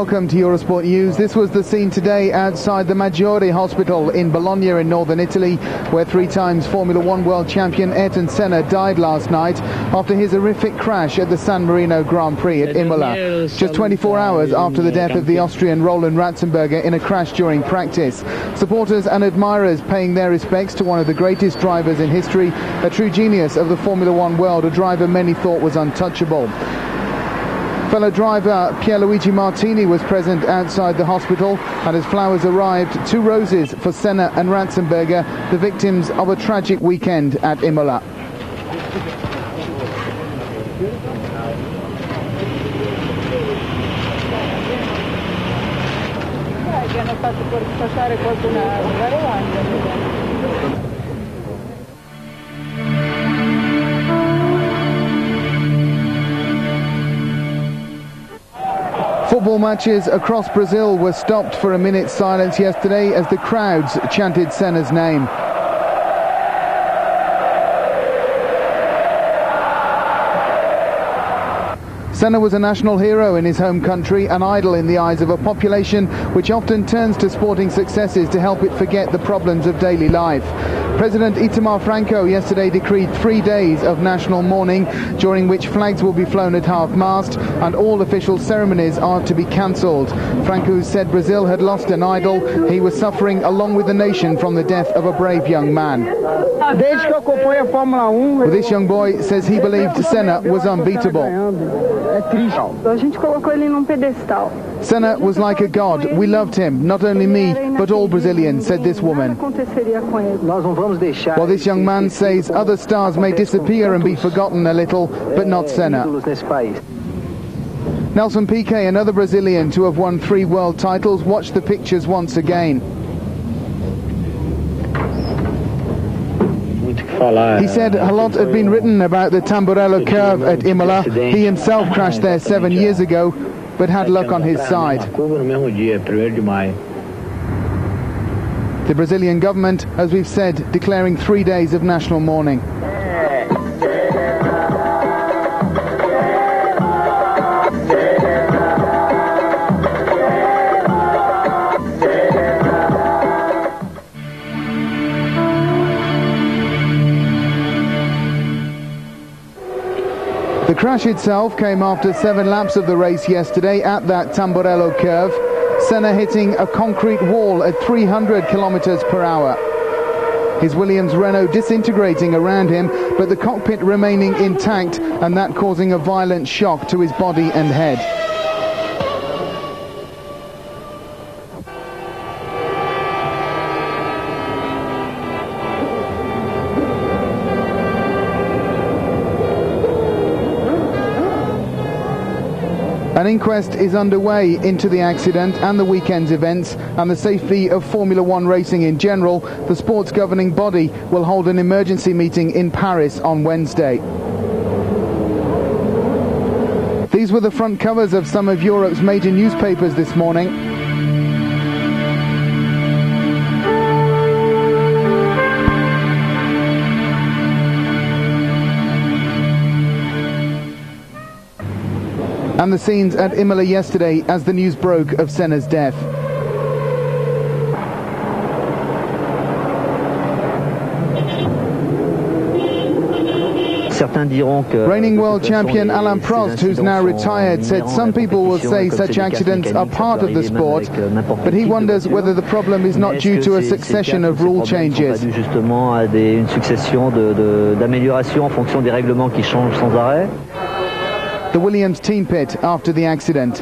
welcome to Eurosport News. This was the scene today outside the Maggiore Hospital in Bologna in northern Italy, where three times Formula One world champion Ayrton Senna died last night after his horrific crash at the San Marino Grand Prix at Imola, just 24 hours after the death of the Austrian Roland Ratzenberger in a crash during practice. Supporters and admirers paying their respects to one of the greatest drivers in history, a true genius of the Formula One world, a driver many thought was untouchable. Fellow driver Pierluigi Martini was present outside the hospital, and as flowers arrived, 2 roses for Senna and Ratzenberger, the victims of a tragic weekend at Imola. Football matches across Brazil were stopped for a minute's silence yesterday as the crowds chanted Senna's name. Senna was a national hero in his home country, an idol in the eyes of a population which often turns to sporting successes to help it forget the problems of daily life. President Itamar Franco yesterday decreed 3 days of national mourning, during which flags will be flown at half-mast and all official ceremonies are to be cancelled. Franco said Brazil had lost an idol. He was suffering along with the nation from the death of a brave young man. Well, this young boy says he believed Senna was unbeatable. Senna was like a god. We loved him, not only me, but all Brazilians, said this woman. While this young man says other stars may disappear and be forgotten a little, but not Senna. Nelson Piquet, another Brazilian to have won 3 world titles, watched the pictures once again. He said a lot had been written about the Tamburello curve at Imola. He himself crashed there 7 years ago, but had luck on his side. The Brazilian government, as we've said, declaring 3 days of national mourning. The crash itself came after 7 laps of the race yesterday at that Tamburello curve. Senna hitting a concrete wall at 300 kilometers per hour. His Williams Renault disintegrating around him, but the cockpit remaining intact, and that causing a violent shock to his body and head. An inquest is underway into the accident and the weekend's events and the safety of Formula One racing in general. The sport's governing body will hold an emergency meeting in Paris on Wednesday. These were the front covers of some of Europe's major newspapers this morning. And the scenes at Imola yesterday as the news broke of Senna's death. Reigning world champion Alain Prost, who's now retired, said some people will say such accidents are part of the sport, but he wonders whether the problem is not due to a succession of rule changes. The Williams team pit after the accident.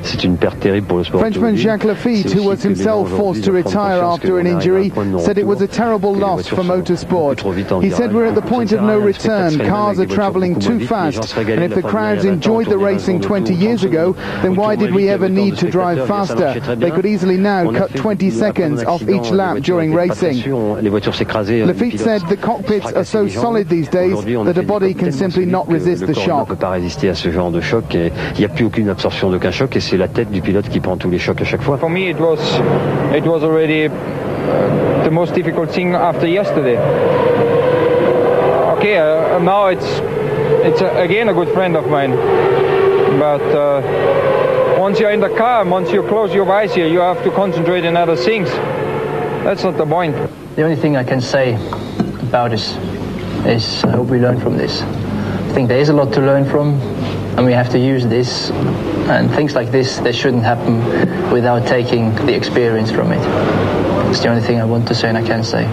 Frenchman Jacques Lafitte, who was himself forced to retire after an injury, said it was a terrible loss for motorsport. He said we're at the point of no return, cars are travelling too fast, and if the crowds enjoyed the racing 20 years ago, then why did we ever need to drive faster? They could easily now cut 20 seconds off each lap during racing. Lafitte said the cockpits are so solid these days that a body can simply not resist the shock. C'est la tête du pilote qui prend tous les chocs à chaque fois. For me it was already the most difficult thing after yesterday. Okay, now it's again a good friend of mine. But once you're in the car, once you close your eyes here, you have to concentrate on other things. That's not the point. The only thing I can say about this is I hope we learn from this. I think there is a lot to learn from, and we have to use this. And things like this, they shouldn't happen without taking the experience from it. It's the only thing I want to say and I can say.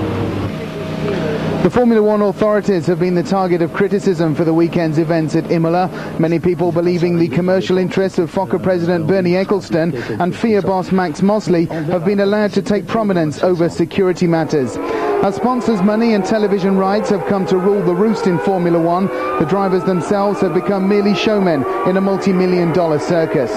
The Formula One authorities have been the target of criticism for the weekend's events at Imola, many people believing the commercial interests of FOCA President Bernie Ecclestone and FIA boss Max Mosley have been allowed to take prominence over security matters. As sponsors' money and television rights have come to rule the roost in Formula One, the drivers themselves have become merely showmen in a multi-million-dollar circus.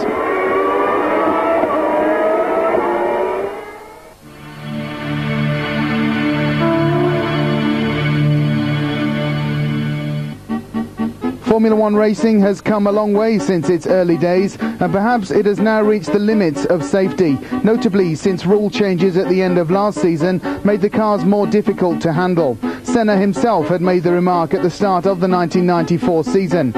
Formula One racing has come a long way since its early days, and perhaps it has now reached the limits of safety, notably since rule changes at the end of last season made the cars more difficult to handle. Senna himself had made the remark at the start of the 1994 season.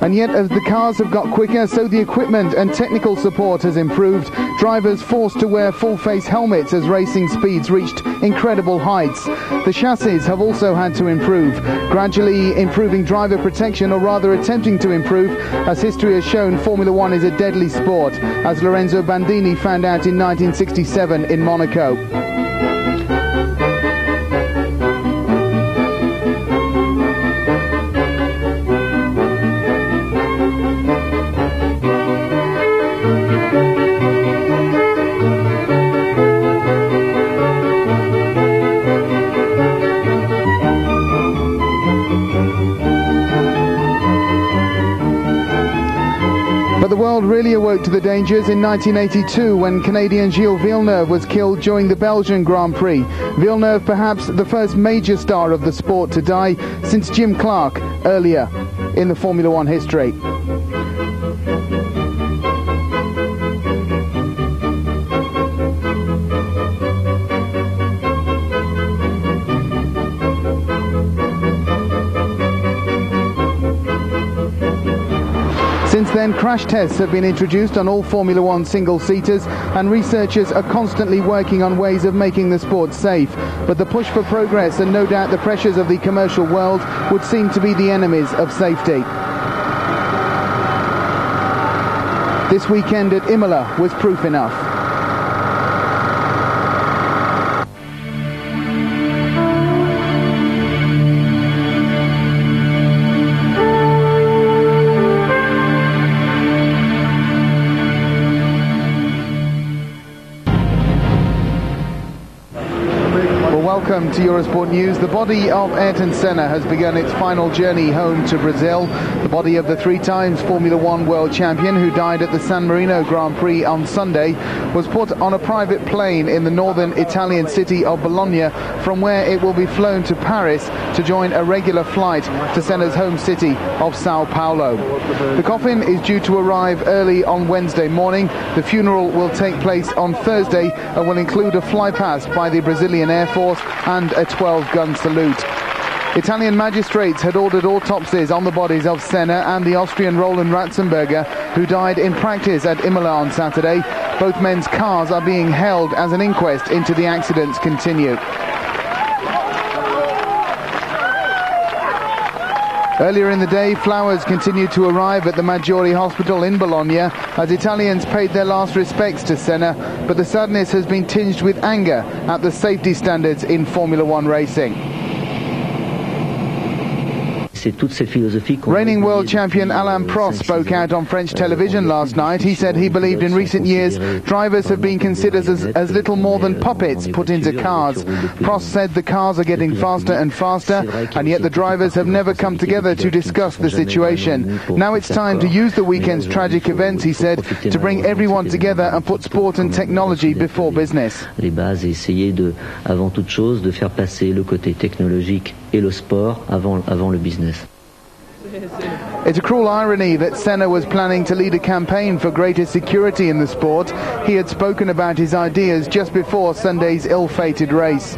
And yet, as the cars have got quicker, so the equipment and technical support has improved. Drivers forced to wear full-face helmets as racing speeds reached incredible heights. The chassis have also had to improve, gradually improving driver protection, or rather attempting to improve. As history has shown, Formula One is a deadly sport, as Lorenzo Bandini found out in 1967 in Monaco. But the world really awoke to the dangers in 1982 when Canadian Gilles Villeneuve was killed during the Belgian Grand Prix. Villeneuve, perhaps the first major star of the sport to die since Jim Clark earlier in the Formula One history. Since then, crash tests have been introduced on all Formula One single-seaters, and researchers are constantly working on ways of making the sport safe. But the push for progress and no doubt the pressures of the commercial world would seem to be the enemies of safety. This weekend at Imola was proof enough. Welcome to Eurosport News. The body of Ayrton Senna has begun its final journey home to Brazil. The body of the three-times Formula One world champion who died at the San Marino Grand Prix on Sunday was put on a private plane in the northern Italian city of Bologna, from where it will be flown to Paris to join a regular flight to Senna's home city of Sao Paulo. The coffin is due to arrive early on Wednesday morning. The funeral will take place on Thursday and will include a flypast by the Brazilian Air Force and a 12-gun salute. Italian magistrates had ordered autopsies on the bodies of Senna and the Austrian Roland Ratzenberger, who died in practice at Imola on Saturday. Both men's cars are being held as an inquest into the accidents continue. Earlier in the day, flowers continued to arrive at the Maggiore Hospital in Bologna as Italians paid their last respects to Senna, but the sadness has been tinged with anger at the safety standards in Formula One racing. Reigning world champion Alain Prost spoke out on French television last night. He said he believed in recent years drivers have been considered as little more than puppets put into cars. Prost said the cars are getting faster and faster, and yet the drivers have never come together to discuss the situation. Now it's time to use the weekend's tragic events, he said, to bring everyone together and put sport and technology before business. Les bases et essayer de, avant toute chose, de faire passer le côté technologique et le sport avant le business. It's a cruel irony that Senna was planning to lead a campaign for greater security in the sport. He had spoken about his ideas just before Sunday's ill-fated race.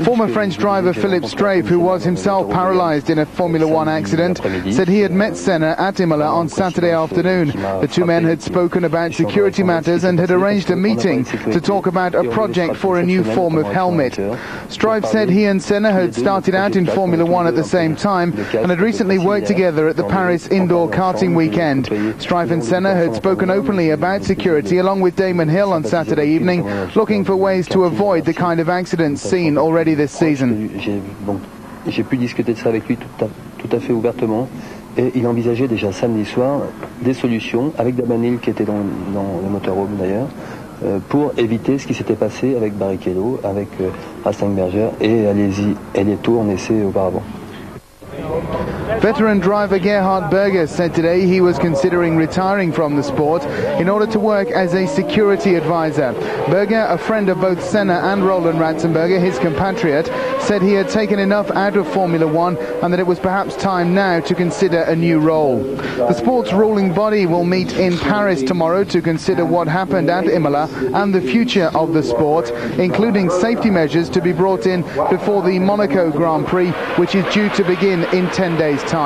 Former French driver Philippe Strafe, who was himself paralysed in a Formula One accident, said he had met Senna at Imola on Saturday afternoon. The two men had spoken about security matters and had arranged a meeting to talk about a project for a new form of helmet. Strafe said he and Senna had started out in Formula One at the same time and had recently worked together at the Paris indoor karting weekend. Strafe and Senna had spoken openly about security along with Damon Hill on Saturday evening, looking for ways to avoid the kind of accidents seen already this season. J'ai pu discuter de ça avec lui tout à fait ouvertement et il envisageait déjà samedi soir des solutions avec Damanil qui était dans le motorhome d'ailleurs pour éviter ce qui s'était passé avec Barrichello, avec Rastenberger et Alieto en essai auparavant. Veteran driver Gerhard Berger said today he was considering retiring from the sport in order to work as a security advisor. Berger, a friend of both Senna and Roland Ratzenberger, his compatriot, said he had taken enough out of Formula One and that it was perhaps time now to consider a new role. The sport's ruling body will meet in Paris tomorrow to consider what happened at Imola and the future of the sport, including safety measures to be brought in before the Monaco Grand Prix, which is due to begin in 10 days' time.